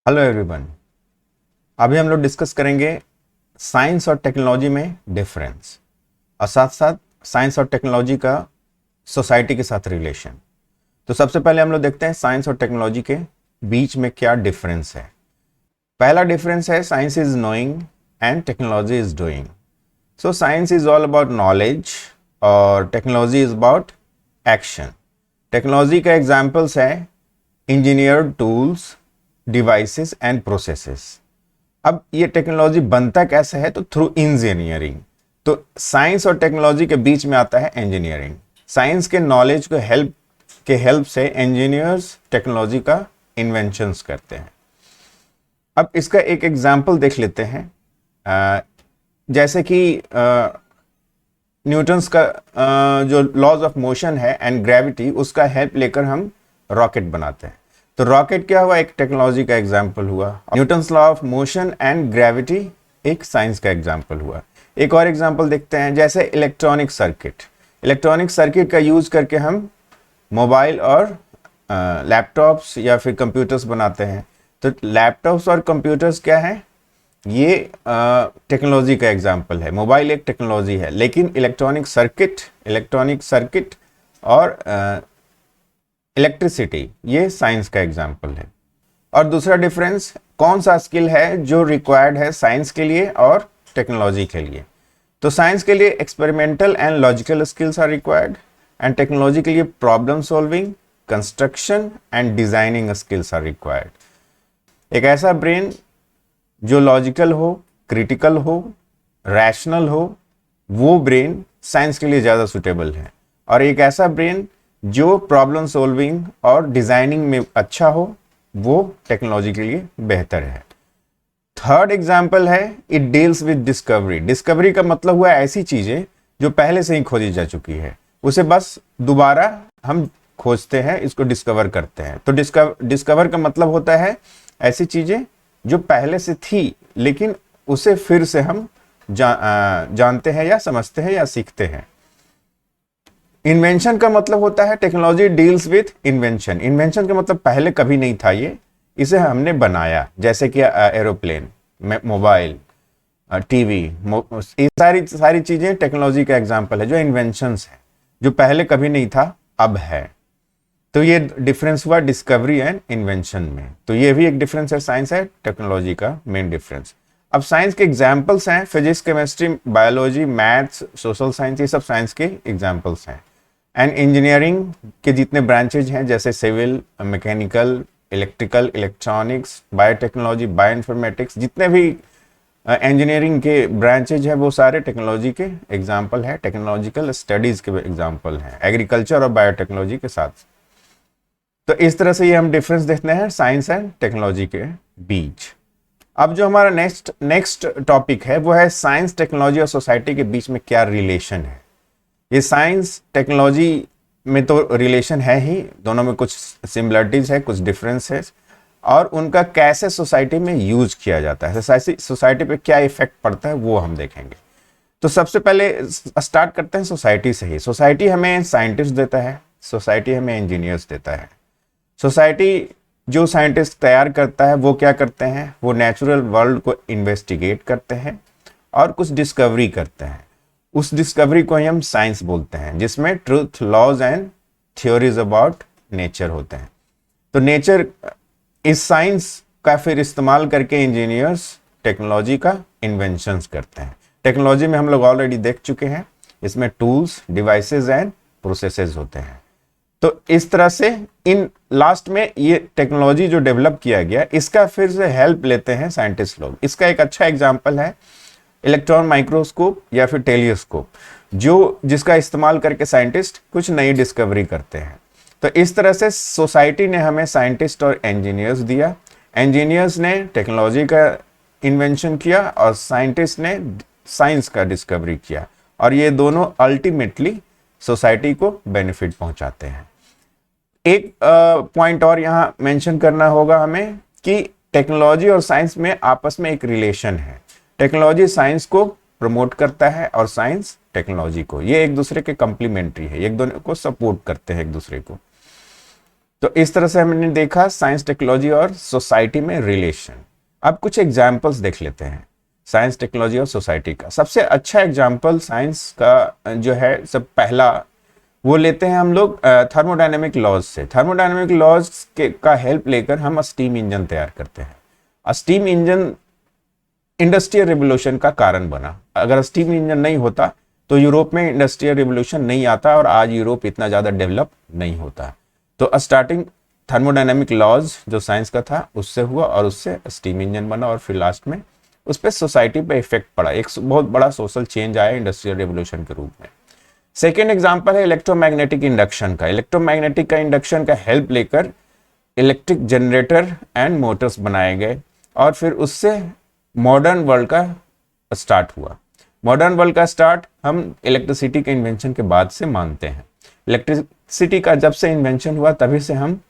Hello everyone. अभी हम लोग डिस्कस करेंगे साइंस और टेक्नोलॉजी में डिफरेंस और साथ साथ साइंस और टेक्नोलॉजी का सोसाइटी के साथ रिलेशन। तो सबसे पहले हम लोग देखते हैं साइंस और टेक्नोलॉजी के बीच में क्या डिफरेंस है। पहला डिफरेंस है science is knowing and technology is doing. So science is all about knowledge और technology is about action. Technology का एग्जाम्पल्स है engineered tools, devices and processes. अब ये टेक्नोलॉजी बनता कैसे है? तो थ्रू इंजीनियरिंग। तो साइंस और टेक्नोलॉजी के बीच में आता है इंजीनियरिंग। साइंस के नॉलेज को हेल्प से इंजीनियर्स टेक्नोलॉजी का इन्वेंशंस करते हैं। अब इसका एक एग्जांपल देख लेते हैं। जैसे कि न्यूटन्स का जो लॉज ऑफ मोशन है एंड ग्रेविटी, उसका हेल्प लेकर हम रॉकेट बनाते हैं। तो रॉकेट क्या हुआ? एक टेक्नोलॉजी का एग्जाम्पल हुआ। Newton's law of motion and gravity एक साइंस का एग्जाम्पल हुआ। एक और एग्जाम्पल देखते हैं, जैसे इलेक्ट्रॉनिक सर्किट। इलेक्ट्रॉनिक सर्किट का यूज करके हम मोबाइल और लैपटॉप्स या फिर कंप्यूटर्स बनाते हैं। तो लैपटॉप्स और कंप्यूटर्स क्या है? ये टेक्नोलॉजी का एग्जाम्पल है। मोबाइल एक टेक्नोलॉजी है, लेकिन इलेक्ट्रॉनिक सर्किट और इलेक्ट्रिसिटी ये साइंस का एग्जाम्पल है। और दूसरा डिफरेंस, कौन सा स्किल है जो रिक्वायर्ड है साइंस के लिए और टेक्नोलॉजी के लिए? तो साइंस के लिए experimental and logical skills are required and technology के लिए problem solving, construction and designing skills are required. एक ऐसा ब्रेन जो लॉजिकल हो, क्रिटिकल हो, रैशनल हो, वो ब्रेन साइंस के लिए ज़्यादा सुटेबल है। और एक ऐसा ब्रेन जो प्रॉब्लम सॉल्विंग और डिजाइनिंग में अच्छा हो, वो टेक्नोलॉजी के लिए बेहतर है। थर्ड एग्जाम्पल है it deals with discovery. Discovery का मतलब हुआ ऐसी चीजें जो पहले से ही खोजी जा चुकी है, उसे बस दोबारा हम खोजते हैं, इसको डिस्कवर करते हैं। तो डिस्कवर का मतलब होता है ऐसी चीजें जो पहले से थी, लेकिन उसे फिर से हम जानते हैं या समझते हैं या सीखते हैं। इन्वेंशन का मतलब होता है technology deals with invention. Invention का मतलब पहले कभी नहीं था, ये इसे हमने बनाया, जैसे कि एरोप्लेन, मोबाइल, टीवी, ये सारी चीजें टेक्नोलॉजी का एग्जांपल है जो इन्वेंशंस है, जो पहले कभी नहीं था अब है। तो ये डिफरेंस हुआ डिस्कवरी एंड इन्वेंशन में। तो ये भी एक डिफरेंस है साइंस है टेक्नोलॉजी का मेन डिफरेंस। अब साइंस के एग्जाम्पल्स हैं physics, chemistry, biology, maths, social science, ये सब साइंस के एग्जाम्पल्स हैं। एंड इंजीनियरिंग के जितने ब्रांचेज हैं, जैसे civil, mechanical, electrical, electronics, biotechnology, bioinformatics, जितने भी इंजीनियरिंग के ब्रांचेज हैं वो सारे टेक्नोलॉजी के एग्जाम्पल हैं, टेक्नोलॉजिकल स्टडीज के एग्जाम्पल हैं, एग्रीकल्चर और बायोटेक्नोलॉजी के साथ। तो इस तरह से ये हम डिफरेंस देखते हैं साइंस एंड टेक्नोलॉजी के बीच। अब जो हमारा नेक्स्ट टॉपिक है वो है साइंस, टेक्नोलॉजी और सोसाइटी के बीच में क्या रिलेशन है। ये साइंस टेक्नोलॉजी में तो रिलेशन है ही, दोनों में कुछ सिमिलरिटीज है, कुछ डिफरेंस है, और उनका कैसे सोसाइटी में यूज किया जाता है, सोसाइटी पे क्या इफेक्ट पड़ता है वो हम देखेंगे। तो सबसे पहले स्टार्ट करते हैं सोसाइटी से ही। सोसाइटी हमें साइंटिस्ट देता है, सोसाइटी हमें इंजीनियर्स देता है। सोसाइटी जो साइंटिस्ट तैयार करता है वो क्या करते हैं? वो नेचुरल वर्ल्ड को इन्वेस्टिगेट करते हैं और कुछ डिस्कवरी करते हैं। उस डिस्कवरी को ही हम साइंस बोलते हैं, जिसमें truth, laws and theories about nature होते हैं। तो नेचर, इस साइंस का फिर इस्तेमाल करके इंजीनियर्स टेक्नोलॉजी का इन्वेंशंस करते हैं। टेक्नोलॉजी में हम लोग ऑलरेडी देख चुके हैं, इसमें टूल्स, डिवाइसेस एंड प्रोसेसेस होते हैं। तो इस तरह से इन लास्ट में ये टेक्नोलॉजी जो डेवलप किया गया, इसका फिर से हेल्प लेते हैं साइंटिस्ट लोग। इसका एक अच्छा एग्जांपल है इलेक्ट्रॉन माइक्रोस्कोप या फिर टेलीस्कोप, जिसका इस्तेमाल करके साइंटिस्ट कुछ नई डिस्कवरी करते हैं। तो इस तरह से सोसाइटी ने हमें साइंटिस्ट और इंजीनियर्स दिया, इंजीनियर्स ने टेक्नोलॉजी का इन्वेंशन किया और साइंटिस्ट ने साइंस का डिस्कवरी किया, और ये दोनों अल्टीमेटली सोसाइटी को बेनिफिट पहुंचाते हैं। एक पॉइंट और यहां मेंशन करना होगा हमें कि टेक्नोलॉजी और साइंस में आपस में एक रिलेशन है। टेक्नोलॉजी साइंस को प्रमोट करता है और साइंस टेक्नोलॉजी को, ये एक दूसरे के कंप्लीमेंट्री है, एक दूसरे को सपोर्ट करते हैं एक दूसरे को। तो इस तरह से हमने देखा साइंस टेक्नोलॉजी और सोसाइटी में रिलेशन। अब कुछ एग्जाम्पल्स देख लेते हैं साइंस टेक्नोलॉजी और सोसाइटी का। सबसे अच्छा एग्जाम्पल साइंस का जो है, सब पहला वो लेते हैं हम लोग थर्मोडायनेमिक लॉज से। थर्मोडायनेमिक लॉज का हेल्प लेकर हम स्टीम इंजन तैयार करते हैं। स्टीम इंजन इंडस्ट्रियल रिवोल्यूशन का कारण बना। अगर स्टीम इंजन नहीं होता तो यूरोप में इंडस्ट्रियल रिवोल्यूशन नहीं आता और आज यूरोप इतना ज़्यादा डेवलप नहीं होता। तो स्टार्टिंग थर्मोडायनेमिक लॉज जो साइंस का था उससे हुआ और उससे स्टीम इंजन बना और फिर लास्ट में उस पर सोसाइटी पे इफेक्ट पड़ा, एक बहुत बड़ा सोशल चेंज आया इंडस्ट्रियल रिवोल्यूशन के रूप में। सेकेंड एग्जाम्पल है इलेक्ट्रोमैग्नेटिक इंडक्शन का। इलेक्ट्रोमैग्नेटिक का इंडक्शन का हेल्प लेकर इलेक्ट्रिक जनरेटर एंड मोटर्स बनाए गए और फिर उससे मॉडर्न वर्ल्ड का स्टार्ट हुआ। मॉडर्न वर्ल्ड का स्टार्ट हम इलेक्ट्रिसिटी के इन्वेंशन के बाद से मानते हैं। इलेक्ट्रिसिटी का जब से इन्वेंशन हुआ तभी से हम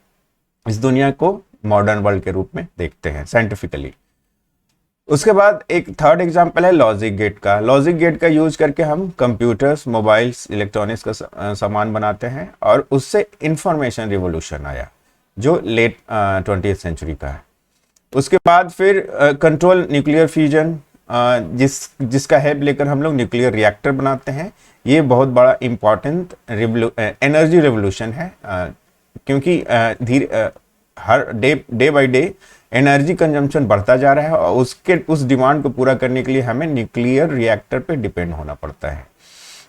इस दुनिया को मॉडर्न वर्ल्ड के रूप में देखते हैं साइंटिफिकली। उसके बाद एक थर्ड एग्जांपल है लॉजिक गेट का। लॉजिक गेट का यूज करके हम कंप्यूटर्स, मोबाइल्स, इलेक्ट्रॉनिक्स का सामान बनाते हैं और उससे इंफॉर्मेशन रिवोल्यूशन आया जो लेट 20th सेंचुरी का है। उसके बाद फिर कंट्रोल न्यूक्लियर फ्यूजन, जिसका हेल्प लेकर हम लोग न्यूक्लियर रिएक्टर बनाते हैं। ये बहुत बड़ा इम्पॉर्टेंट एनर्जी रेवोल्यूशन है, क्योंकि हर day by day energy consumption बढ़ता जा रहा है और उस डिमांड को पूरा करने के लिए हमें न्यूक्लियर रिएक्टर पे डिपेंड होना पड़ता है।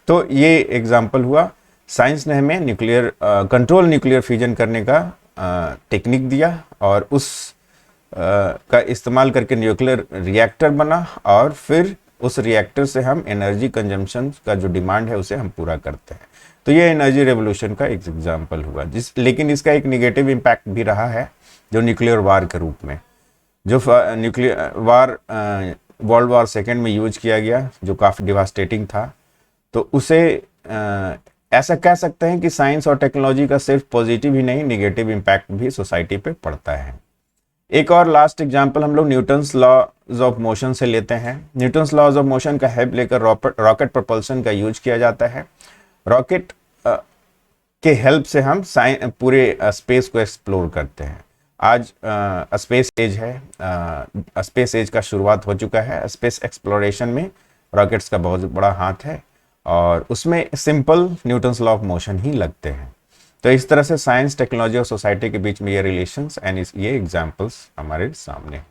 तो ये एग्जांपल हुआ, साइंस ने हमें न्यूक्लियर कंट्रोल न्यूक्लियर फ्यूजन करने का टेक्निक दिया और उस का इस्तेमाल करके न्यूक्लियर रिएक्टर बना और फिर उस रिएक्टर से हम एनर्जी कंजम्पशन का जो डिमांड है उसे हम पूरा करते हैं। तो ये एनर्जी रेवोल्यूशन का एक एग्जांपल हुआ, लेकिन इसका एक निगेटिव इम्पैक्ट भी रहा है जो न्यूक्लियर वार के रूप में, जो न्यूक्लियर वार वर्ल्ड वॉर सेकेंड में यूज किया गया जो काफ़ी डिवास्टेटिंग था। तो उसे ऐसा कह सकते हैं कि साइंस और टेक्नोलॉजी का सिर्फ पॉजिटिव ही नहीं, निगेटिव इम्पैक्ट भी सोसाइटी पे पड़ता है। एक और लास्ट एग्जांपल हम लोग न्यूटन्स लॉज ऑफ मोशन से लेते हैं। न्यूटन्स लॉज ऑफ मोशन का हेल्प लेकर रॉकेट प्रोपल्शन का यूज किया जाता है। रॉकेट के हेल्प से हम पूरे स्पेस को एक्सप्लोर करते हैं। आज स्पेस एज है, स्पेस एज का शुरुआत हो चुका है। स्पेस एक्सप्लोरेशन में रॉकेट्स का बहुत बड़ा हाथ है और उसमें simple Newton's law of motion ही लगते हैं। तो इस तरह से साइंस, टेक्नोलॉजी और सोसाइटी के बीच में ये रिलेशंस एंड ये एग्जांपल्स हमारे सामने हैं।